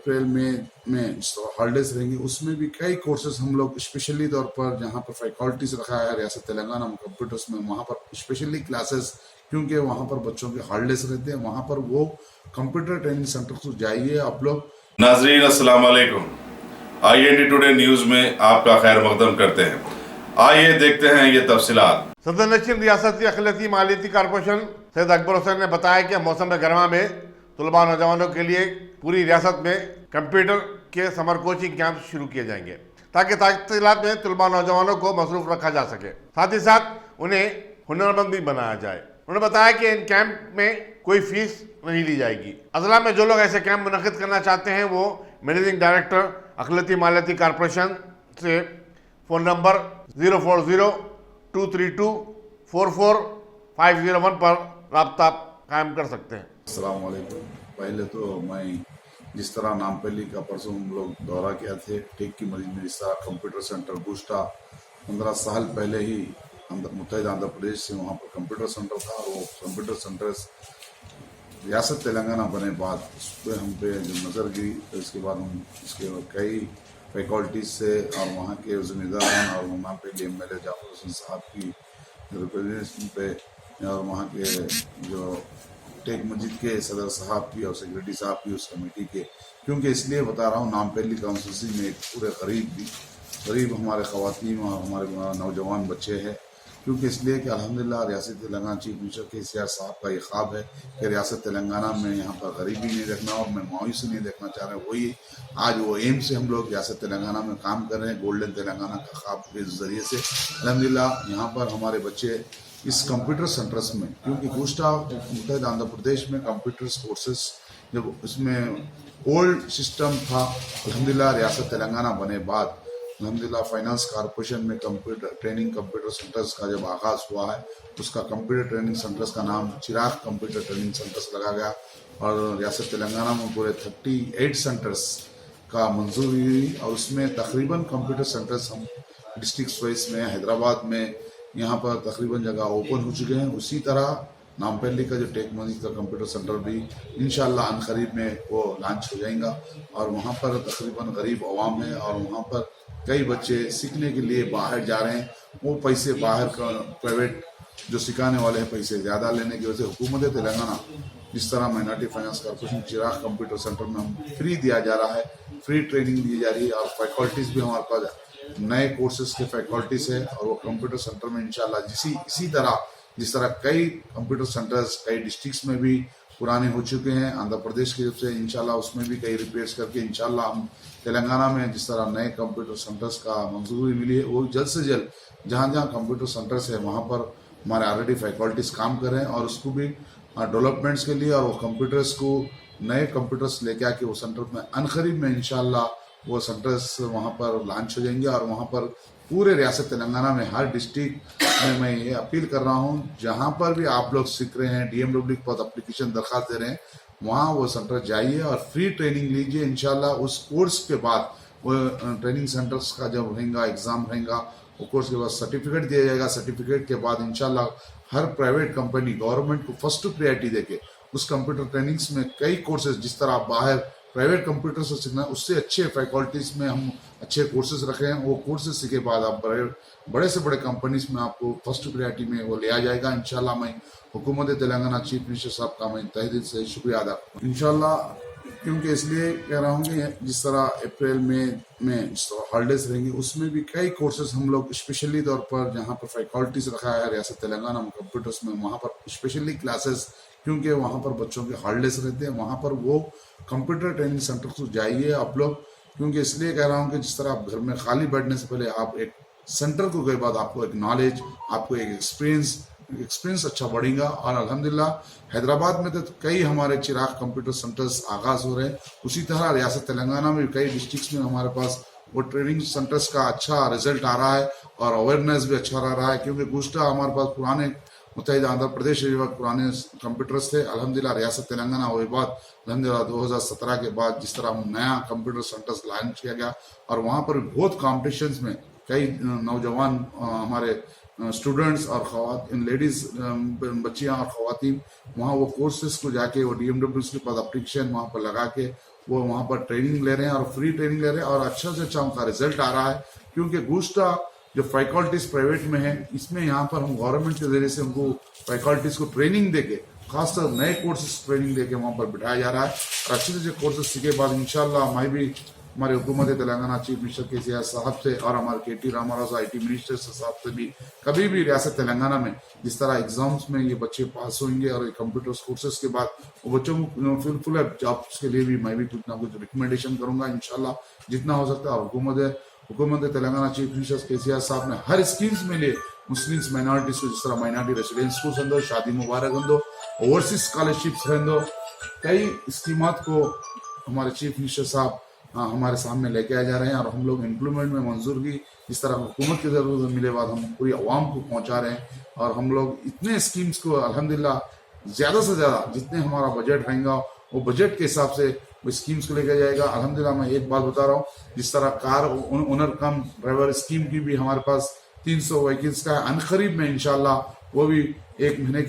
अप्रैल में हॉलीडेज रहेंगी, उसमें भी कई कोर्सेज हम लोग स्पेशली तौर पर जहाँ पर फैकल्टीज रखा है रियासत तेलंगाना में कंप्यूटर्स में, वहाँ पर स्पेशली क्लासेस, क्योंकि वहाँ पर बच्चों के हॉलीडेज रहते हैं, वहाँ पर वो कंप्यूटर ट्रेनिंग सेंटर को जाइए आप लोग। नाजरीन अस्सलाम वालेकुम। IND टुडे न्यूज में आपका खैर मकदम करते हैं। आइए देखते हैं ये तफसीलात। सदर नशीन रियासती अखिलती मालियती कारपोरेशन सैयद अकबर हुसैन ने बताया कि मौसम गर्मा में तलबा नौजवानों के लिए पूरी रियासत में कंप्यूटर के समर कोचिंग कैंप शुरू किए जाएंगे ताकि तालीमात में तलबा नौजवानों को मसरूफ रखा जा सके, साथ ही साथ उन्हें हुनरमंद भी बनाया जाए। उन्होंने बताया कि इन कैंप में कोई फीस नहीं ली जाएगी। अजला में जो लोग ऐसे कैंप मुनक़िद करना चाहते हैं वो मैनेजिंग डायरेक्टर अखिलती मालियती कारपोरेशन से फ़ोन नंबर 040-232-44501 पर रब्ता कायम कर सकते हैं। अस्सलाम वालेकुम। पहले तो मैं जिस तरह नामपल्ली का परसों हम लोग दौरा किया थे, टेक की मस्जिद में जिस तरह कंप्यूटर सेंटर गुस्टा 15 साल पहले ही मुत्तहिदा आंध्र प्रदेश से वहाँ पर कंप्यूटर सेंटर था, और वो कंप्यूटर सेंटर रियासत तेलंगाना बने बाद उस पर हम पे जो नज़र गिरी, तो इसके बाद हम इसके कई फैकल्टीज से और वहाँ के जिम्मेदारान और वहाँ पे MLA जाफर हुसैन साहब की रिप्रेजेंटेशन पे और वहाँ के जो टेक मस्जिद के सदर साहब की और सेक्रेटरी साहब की उस कमेटी के, क्योंकि इसलिए बता रहा हूँ नामपल्ली काउंसिल में एक पूरे गरीब हमारे ख़वातीन और हमारे नौजवान बच्चे हैं, क्योंकि इसलिए कि अल्हम्दुलिल्लाह रियासत तेलंगाना चीफ मिनिस्टर KCR साहब का ये ख्वाब है कि रियासत तेलंगाना में यहाँ पर गरीबी नहीं देखना और मैं मायूसी नहीं देखना चाह रहे हैं। वही आज वो एम से हम लोग रियासत तेलंगाना में काम कर रहे हैं, गोल्डन तेलंगाना का ख्वाब के जरिए से। अल्हम्दुलिल्लाह यहाँ पर हमारे बच्चे इस कंप्यूटर सेंटर्स में, क्योंकि गुस्टा मुत्तहिदा आंध्र प्रदेश में कंप्यूटर कोर्सेस जब उसमें ओल्ड सिस्टम था, अल्हम्दुलिल्लाह रियासत तेलंगाना बने बाद अल्हम्दुलिल्लाह फाइनेंस कॉरपोरेशन में कंप्यूटर सेंटर्स का जब आगाज़ हुआ है, उसका कंप्यूटर ट्रेनिंग सेंटर्स का नाम चिराग कंप्यूटर ट्रेनिंग सेंटर्स लगा गया, और रियासत तेलंगाना में पूरे 38 सेंटर्स का मंजूरी हुई, और उसमें तकरीबन कंप्यूटर सेंटर्स हम डिस्ट्रिक्ट वाइज में हैदराबाद में यहाँ पर तकरीबन जगह ओपन हो चुके हैं। उसी तरह नामपल्ली का जो टेक मस्जिद का कंप्यूटर सेंटर भी इंशाअल्लाह अनकरीब में वो लॉन्च हो जाएगा, और वहाँ पर तकरीबन गरीब अवाम है और वहाँ पर कई बच्चे सीखने के लिए बाहर जा रहे हैं। वो पैसे बाहर का प्राइवेट जो सिखाने वाले हैं पैसे ज़्यादा लेने की वजह से हुकूमत तेलंगाना जिस तरह माइनॉरिटी फाइनेंस कॉर्पोरेशन चिराग कंप्यूटर सेंटर में हम फ्री दिया जा रहा है, फ्री ट्रेनिंग दी जा रही है, और फैकल्टीज भी हमारे पास नए कोर्सेज के फैकल्टीज है, और वो कंप्यूटर सेंटर में इंशाल्लाह इसी तरह जिस तरह कई कंप्यूटर सेंटर्स कई डिस्ट्रिक्ट्स में भी पुराने हो चुके हैं आंध्र प्रदेश की तरफ से, इंशाल्लाह उसमें भी कई रिपेयर्स करके इंशाल्लाह हम तेलंगाना में जिस तरह नए कंप्यूटर सेंटर्स का मंजूरी मिली है, वो जल्द से जल्द जहाँ जहाँ कंप्यूटर सेंटर्स है वहाँ पर हमारे ऑलरेडी फैकल्टीज काम कर रहे हैं, और उसको भी डेवलपमेंट्स के लिए और वो कंप्यूटर्स को नए कंप्यूटर्स लेके आके वो सेंटर में अनकरीब में इंशाल्लाह वो सेंटर्स वहाँ पर लॉन्च हो जाएंगे। और वहाँ पर पूरे रियासत तेलंगाना में हर डिस्ट्रिक्ट में मैं ये अपील कर रहा हूँ, जहाँ पर भी आप लोग सीख रहे हैं, DMW के पास एप्लीकेशन दरखास्त दे रहे हैं, वहाँ वो सेंटर जाइए और फ्री ट्रेनिंग लीजिए। इंशाल्लाह उस कोर्स के बाद वो ट्रेनिंग सेंटर्स का जब रहेगा एग्ज़ाम रहेगा, वो कोर्स के बाद सर्टिफिकेट दिया जाएगा। सर्टिफिकेट के बाद इंशाल्लाह हर प्राइवेट कंपनी गवर्नमेंट को फर्स्ट प्रायोरिटी देके उस कंप्यूटर ट्रेनिंग्स में कई कोर्सेज जिस तरह आप बाहर प्राइवेट कंप्यूटर से सीखना, उससे अच्छे फैकल्टीज में हम अच्छे कोर्सेज रखे हैं। वो कोर्सेज सीखे बाद आप बड़े से बड़े कंपनीज में आपको फर्स्ट प्रायोरिटी में वो लिया जाएगा। इंशाल्लाह मैं हुकूमत तेलंगाना चीफ मिनिस्टर साहब का मैं तहे दिल से शुक्रिया अदा करता हूँ इंशाल्लाह, क्योंकि इसलिए कह रहा हूँ कि जिस तरह अप्रैल में हॉलीडेज रहेंगी, उसमें भी कई कोर्सेज हम लोग स्पेशली तौर पर जहाँ पर फैकल्टीज रखा है रियासत तेलंगाना में कंप्यूटर्स में, वहाँ पर स्पेशली क्लासेस, क्योंकि वहाँ पर बच्चों के हॉलीडेज रहते हैं, वहाँ पर वो कंप्यूटर ट्रेनिंग सेंटर को जाइए आप लोग। क्योंकि इसलिए कह रहा हूँ कि जिस तरह आप घर में खाली बैठने से पहले आप एक सेंटर को गए बाद आपको एक नॉलेज, आपको एक एक्सपीरियंस अच्छा बढ़ेगा। और अल्हम्दुलिल्लाह हैदराबाद में तो कई हमारे चिराग कंप्यूटर सेंटर्स आगाज़ हो रहे हैं, उसी तरह रियासत तेलंगाना में कई डिस्ट्रिक्ट्स में हमारे पास वो ट्रेनिंग सेंटर्स का अच्छा रिजल्ट आ रहा है और अवेयरनेस भी अच्छा रहा है। क्योंकि गुस्टा हमारे पास पुराने मुत्तहिदा आंध्र प्रदेश के पुराने कंप्यूटर्स थे, अल्हम्दुलिल्लाह रियासत तेलंगाना हुए बाद अल्हम्दुलिल्लाह 2017 के बाद जिस तरह नया कंप्यूटर सेंटर्स लॉन्च किया गया, और वहाँ पर बहुत कॉम्पिटिशन्स में कई नौजवान हमारे स्टूडेंट्स और इन लेडीज बच्चियां और खवातीन वहाँ वो कोर्सेज को जाके वो DMWs के पास एप्लीकेशन वहाँ पर लगा के वो वहाँ पर ट्रेनिंग ले रहे हैं और फ्री ट्रेनिंग ले रहे हैं और अच्छा से अच्छा उनका रिजल्ट आ रहा है। क्योंकि गुस्टा जो फैकल्टीज प्राइवेट में है, इसमें यहाँ पर हम गवर्नमेंट के जरिए से उनको फैकल्टीज को ट्रेनिंग देके खासकर नए कोर्सेज ट्रेनिंग देके वहाँ पर बिठाया जा रहा है और अच्छे से कोर्सेज सीखे बाद इंशाल्लाह मैं भी हमारे हुकूमत तेलंगाना चीफ मिनिस्टर KCR साहब से और हमारे KT रामाराव IT मिनिस्टर साहब से भी कभी भी रियासत तेलंगाना में जिस तरह एग्जाम्स में ये बच्चे पास होंगे और कंप्यूटर कोर्सेज के बाद वो बच्चों को फुल जॉब्स के लिए भी मैं भी कुछ ना कुछ रिकमेंडेशन करूंगा इंशाल्लाह जितना हो सकता है। और हुकूमत तेलंगाना चीफ मिनिस्टर KCR साहब ने हर स्कीम्स में लिए मुस्लिम्स माइनॉरिटीज को जिस तरह माइनॉरिटी रेसिडेंस स्कूल्स अंदो शादी मुबारक अंदो ओवरसीज स्कॉलरशिप्स अंदो कई स्कीमात को हमारे चीफ मिनिस्टर साहब हमारे सामने लेके आ जा रहे हैं और हम लोग इम्प्लीमेंट में मंजूरी जिस तरह हुकूमत की जरूरत मिले बाद हम पूरी आवाम को पहुंचा रहे हैं और हम लोग इतने स्कीम्स को अल्हम्दुलिल्लाह ज्यादा से ज्यादा जितने हमारा बजट रहेगा वो बजट के हिसाब से वो स्कीम्स को लेकर जाएगा। अल्हम्दुलिल्लाह मैं एक बात बता रहा हूँ, जिस तरह कार ओनर कम ड्राइवर स्कीम की भी हमारे पास 300 व्हीकल्स का अनकरीब में इंशाल्लाह वो भी एक महीने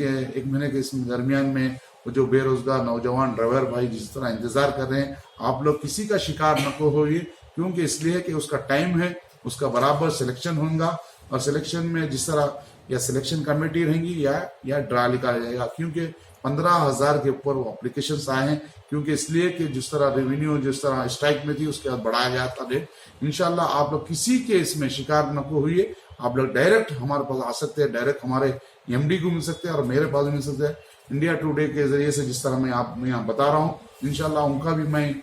के इस दरमियान में वो जो बेरोजगार नौजवान ड्राइवर भाई जिस तरह इंतजार कर रहे हैं आप लोग किसी का शिकार न को होइए, क्योंकि इसलिए कि उसका टाइम है, उसका बराबर सिलेक्शन होगा और सिलेक्शन में जिस तरह या सिलेक्शन कमेटी रहेंगी या ड्रा निकाला जाएगा। क्योंकि 15,000 के ऊपर वो एप्लीकेशंस आए हैं, क्योंकि इसलिए कि जिस तरह रेवेन्यू जिस तरह स्ट्राइक में थी उसके बाद बढ़ाया गया था डेट। इंशाल्लाह आप लोग किसी के इसमें शिकार न को हुई, आप लोग डायरेक्ट हमारे पास आ सकते हैं, डायरेक्ट हमारे MD को मिल सकते हैं और मेरे पास मिल सकते हैं। इंडिया टुडे के जरिए से जिस तरह मैं यहाँ बता रहा हूँ इंशाल्लाह उनका भी मैं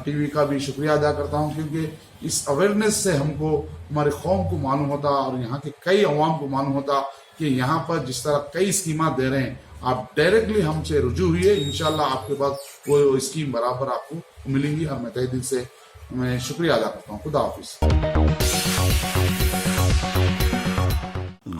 TV का भी शुक्रिया अदा करता हूँ, क्योंकि इस अवेयरनेस से हमको हमारे कौम को मालूम होता और यहाँ के कई अवाम को मालूम होता कि यहाँ पर जिस तरह कई स्कीमात दे रहे हैं आप डायरेक्टली हमसे रुजू हुई इंशाल्लाह आपके पास वो स्कीम बराबर आपको मिलेंगी और मैं तहे दिल से मैं शुक्रिया अदा करता हूँ। खुदा हाफिज।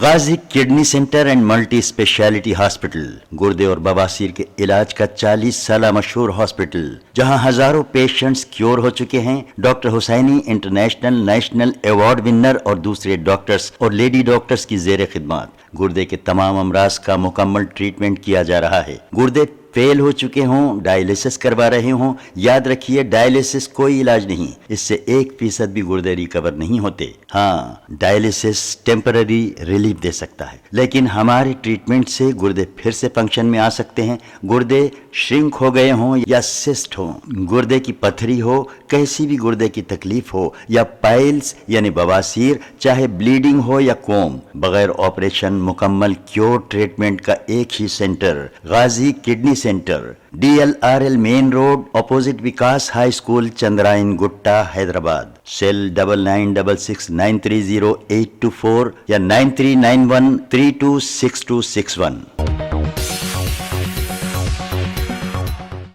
Ghazi kidney centre and multi speciality hospital गुर्दे और बवासीर के इलाज का 40 साल मशहूर हॉस्पिटल, जहां हजारों पेशेंट्स क्योर हो चुके हैं। Doctor Husaini international national award winner और दूसरे डॉक्टर्स और लेडी डॉक्टर्स की जेर खिदमत गुर्दे के तमाम अमराज का मुकम्मल ट्रीटमेंट किया जा रहा है। गुर्दे फेल हो चुके हों, डायलिसिस करवा रहे हों, याद रखिए डायलिसिस कोई इलाज नहीं, इससे 1% भी गुर्दे रिकवर नहीं होते। हाँ, डायलिसिस टेम्पररी रिलीफ दे सकता है, लेकिन हमारे ट्रीटमेंट से गुर्दे फिर से फंक्शन में आ सकते हैं। गुर्दे श्रिंक हो गए हों या सिस्ट हो, गुर्दे की पथरी हो, कैसी भी गुर्दे की तकलीफ हो या पाइल्स यानी बवासीर, चाहे ब्लीडिंग हो या कोम, बगैर ऑपरेशन मुकम्मल क्योर ट्रीटमेंट का एक ही centre Ghazi kidney centre, DLRL main road opposite Vikas high school, Chandrayan Gutta, Hyderabad. Cell 9966930824 या 9391326261।